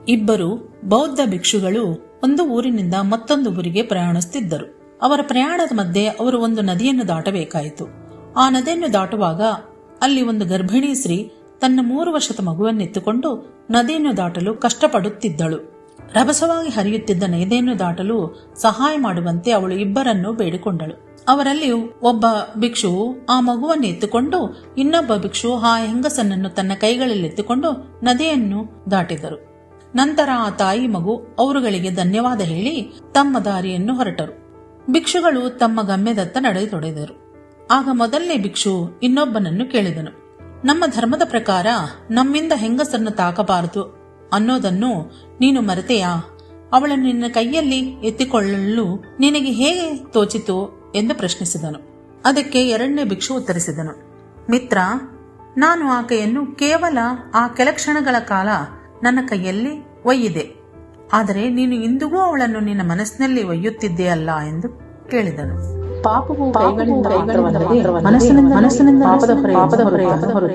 ಇಬ್ಬರು ಬೌದ್ಧ ಭಿಕ್ಷುಗಳು ಒಂದು ಊರಿನಿಂದ ಮತ್ತೊಂದು ಊರಿಗೆ ಪ್ರಯಾಣಿಸುತ್ತಿದ್ದರು. ಅವರ ಪ್ರಯಾಣದ ಮಧ್ಯೆ ಅವರು ಒಂದು ನದಿಯನ್ನು ದಾಟಬೇಕಾಯಿತು. ಆ ನದಿಯನ್ನು ದಾಟುವಾಗ ಅಲ್ಲಿ ಒಂದು ಗರ್ಭಿಣಿ ಸ್ತ್ರೀ ತನ್ನ 3 ವರ್ಷದ ಮಗುವನ್ನೆತ್ತುಕೊಂಡು ನದಿಯನ್ನು ದಾಟಲು ಕಷ್ಟಪಡುತ್ತಿದ್ದಳು. ರಭಸವಾಗಿ ಹರಿಯುತ್ತಿದ್ದ ನದಿಯನ್ನು ದಾಟಲು ಸಹಾಯ ಮಾಡುವಂತೆ ಅವಳು ಇಬ್ಬರನ್ನು ಬೇಡಿಕೊಂಡಳು. ಅವರಲ್ಲಿ ಒಬ್ಬ ಭಿಕ್ಷುವು ಆ ಮಗುವನ್ನು ಎತ್ತುಕೊಂಡು, ಇನ್ನೊಬ್ಬ ಭಿಕ್ಷು ಆ ಹೆಂಗಸನನ್ನು ತನ್ನ ಕೈಗಳಲ್ಲೆತ್ತುಕೊಂಡು ನದಿಯನ್ನು ದಾಟಿದರು. ನಂತರ ಆ ತಾಯಿ ಮಗು ಅವರುಗಳಿಗೆ ಧನ್ಯವಾದ ಹೇಳಿ ತಮ್ಮ ದಾರಿಯನ್ನು ಹೊರಟರು. ಭಿಕ್ಷುಗಳು ತಮ್ಮ ಗಮ್ಯದತ್ತ ನಡೆಯತೊಡಗಿದರು. ಆಗ ಮೊದಲನೇ ಭಿಕ್ಷು ಇನ್ನೊಬ್ಬನನ್ನು ಕೇಳಿದನು, ನಮ್ಮ ಧರ್ಮದ ಪ್ರಕಾರ ನಮ್ಮಿಂದ ಹೆಂಗಸನ್ನು ತಾಕಬಾರದು ಅನ್ನೋದನ್ನು ನೀನು ಮರೆತೆಯಾ? ಅವಳನ್ನು ನಿನ್ನ ಕೈಯಲ್ಲಿ ಎತ್ತಿಕೊಳ್ಳಲು ನಿನಗೆ ಹೇಗೆ ತೋಚಿತು ಎಂದು ಪ್ರಶ್ನಿಸಿದನು. ಅದಕ್ಕೆ ಎರಡನೇ ಭಿಕ್ಷು ಉತ್ತರಿಸಿದನು, ಮಿತ್ರ, ನಾನು ಆಕೆಯನ್ನು ಕೇವಲ ಆ ಕೆಲ ಕ್ಷಣಗಳ ಕಾಲ ನನ್ನ ಕೈಯಲ್ಲಿ ಒಯ್ಯಿದೆ. ಆದರೆ ನೀನು ಇಂದಿಗೂ ಅವಳನ್ನು ನಿನ್ನ ಮನಸ್ಸಿನಲ್ಲಿ ಒಯ್ಯುತ್ತಿದ್ದೆಯಲ್ಲ ಎಂದು ಕೇಳಿದನು. ಪಾಪವು ಕೈಗಳಿಂದ ಮನಸ್ಸಿನಿಂದ ಪಾಪದ ಹೊರೆ